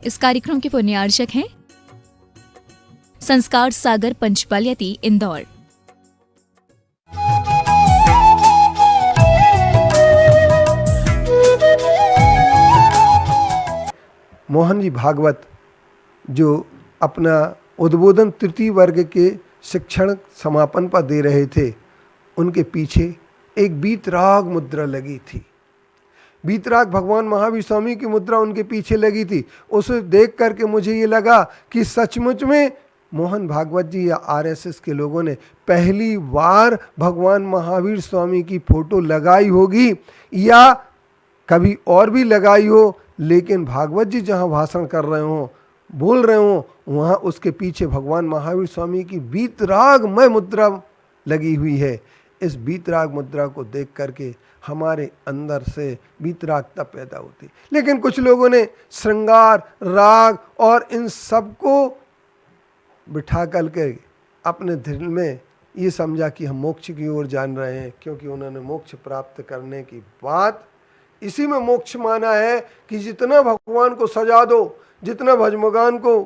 इस कार्यक्रम के पुण्यार्चक हैं संस्कार सागर पंचपालियती इंदौर। मोहन जी भागवत जो अपना उद्बोधन तृतीय वर्ग के शिक्षण समापन पर दे रहे थे, उनके पीछे एक वीतराग मुद्रा लगी थी। वीतराग भगवान महावीर स्वामी की मुद्रा उनके पीछे लगी थी। उसे देख करके मुझे ये लगा कि सचमुच में मोहन भागवत जी या आरएसएस के लोगों ने पहली बार भगवान महावीर स्वामी की फोटो लगाई होगी या कभी और भी लगाई हो, लेकिन भागवत जी जहाँ भाषण कर रहे हों, बोल रहे हों, वहाँ उसके पीछे भगवान महावीर स्वामी की वीतरागमय मुद्रा लगी हुई है। इस वीतराग मुद्रा को देख करके हमारे अंदर से वीतरागता पैदा होती। लेकिन कुछ लोगों ने श्रृंगार, राग और इन सब को बिठा करके अपने दिल में ये समझा कि हम मोक्ष की ओर जान रहे हैं, क्योंकि उन्होंने मोक्ष प्राप्त करने की बात इसी में मोक्ष माना है कि जितना भगवान को सजा दो, जितना भगवान को,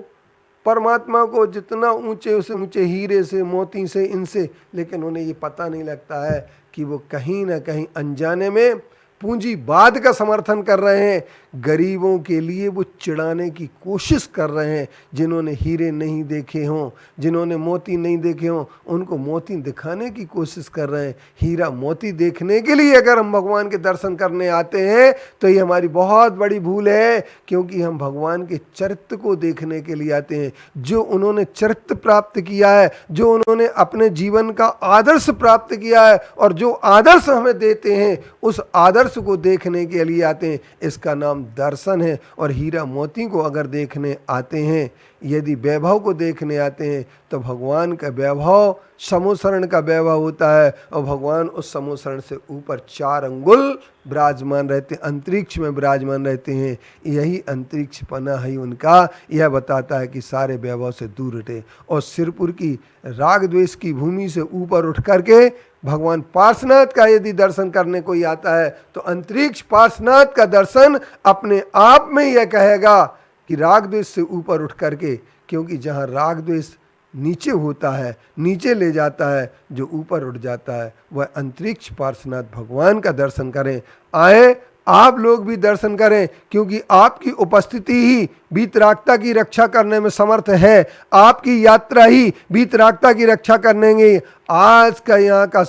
परमात्मा को जितना ऊंचे से ऊंचे हीरे से, मोती से, इनसे, लेकिन उन्हें ये पता नहीं लगता है कि वो कहीं ना कहीं अनजाने में पूंजीवाद का समर्थन कर रहे हैं। गरीबों के लिए वो चिढ़ाने की कोशिश कर रहे हैं। जिन्होंने हीरे नहीं देखे हों, जिन्होंने मोती नहीं देखे हों, उनको मोती दिखाने की कोशिश कर रहे हैं। हीरा मोती देखने के लिए अगर हम भगवान के दर्शन करने आते हैं तो ये हमारी बहुत बड़ी भूल है, क्योंकि हम भगवान के चरित्र को देखने के लिए आते हैं। जो उन्होंने चरित्र प्राप्त किया है, जो उन्होंने अपने जीवन का आदर्श प्राप्त किया है और जो आदर्श हमें देते हैं, उस आदर्श को देखने के लिए आते हैं। इसका नाम दर्शन है। और हीरा मोती को अगर देखने आते हैं, यदि वैभव को देखने आते हैं, तो भगवान का वैभव समोसरण का वैभव होता है और भगवान उस समोसरण से ऊपर 4 अंगुल विराजमान रहते, अंतरिक्ष में विराजमान रहते हैं। यही अंतरिक्ष पना है उनका, यह बताता है कि सारे वैभव से दूर हटे और सिरपुर की राग द्वेष की भूमि से ऊपर उठ करके भगवान पार्श्वनाथ का यदि दर्शन करने कोई आता है तो अंतरिक्ष पार्श्वनाथ का दर्शन अपने आप में यह कहेगा कि राग द्वेष से ऊपर उठ करके, क्योंकि जहाँ राग द्वेष नीचे होता है, नीचे ले जाता है, जो ऊपर उठ जाता है वह अंतरिक्ष पार्श्वनाथ भगवान का दर्शन करें। आए आप लोग भी दर्शन करें, क्योंकि आपकी उपस्थिति ही वीतरागता की रक्षा करने में समर्थ है। आपकी यात्रा ही वीतरागता की रक्षा करने में। आज का यहाँ का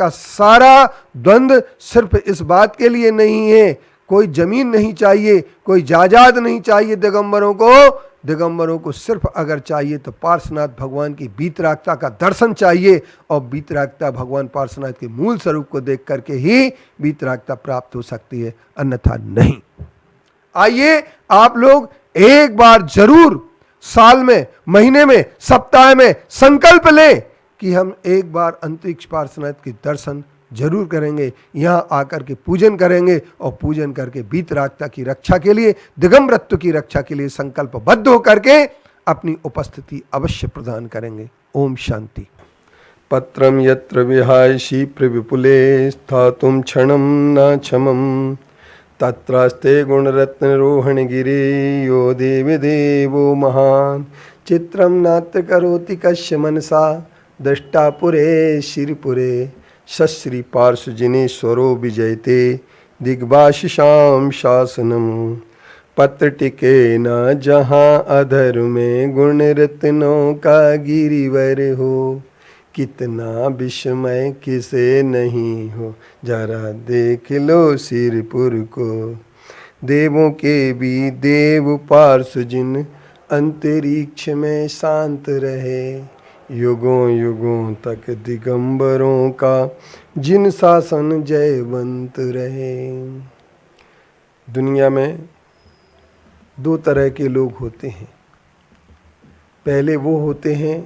सारा द्वंद्व सिर्फ इस बात के लिए नहीं है। कोई जमीन नहीं चाहिए, कोई जायदाद नहीं चाहिए दिगंबरों को सिर्फ अगर चाहिए तो पार्श्वनाथ भगवान की वीतरागता का दर्शन चाहिए। और वीतरागता भगवान पार्श्वनाथ के मूल स्वरूप को देख करके ही वीतरागता प्राप्त हो सकती है, अन्यथा नहीं। आइए आप लोग एक बार जरूर साल में, महीने में, सप्ताह में संकल्प लें कि हम एक बार अंतरिक्ष पार्श्वनाथ के दर्शन जरूर करेंगे, यहाँ आकर के पूजन करेंगे और पूजन करके वीतरागता की रक्षा के लिए, दिगंबरत्व की रक्षा के लिए संकल्पबद्ध होकर के अपनी उपस्थिति अवश्य प्रदान करेंगे। ओम शांति। पत्रम यत्र विहायसी प्रविपुले स्थातुम क्षणम न क्षमम तत्रास्ते गुणरत्नरोहण गिरे यो देवी देवो महान चित्रम नात्र करोति कश्य मनसा दृष्टा पुरे शिरपुरे सश्री पार्श्वजिनेश्वरो विजयते दिग्भाषिषां शासनम पत्र टिके न जहाँ अधर में गुण रत्नों का गिरिवर हो कितना विस्मय किसे नहीं हो जरा देख लो सिरपुर को देवों के भी देव पार्श्वजिन अंतरिक्ष में शांत रहे युगों युगों तक दिगंबरों का जिन शासन जयवंत रहे। दुनिया में 2 तरह के लोग होते हैं। पहले वो होते हैं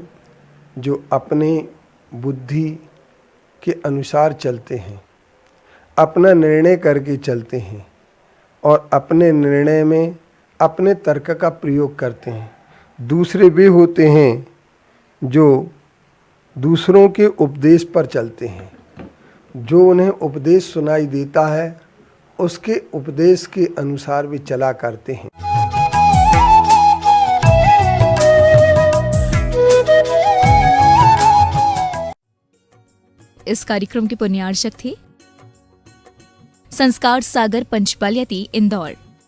जो अपने बुद्धि के अनुसार चलते हैं, अपना निर्णय करके चलते हैं और अपने निर्णय में अपने तर्क का प्रयोग करते हैं। दूसरे वे होते हैं जो दूसरों के उपदेश पर चलते हैं, जो उन्हें उपदेश सुनाई देता है उसके उपदेश के अनुसार वे चला करते हैं। इस कार्यक्रम के पुण्यार्चक थे संस्कार सागर पंचपालियाती, इंदौर।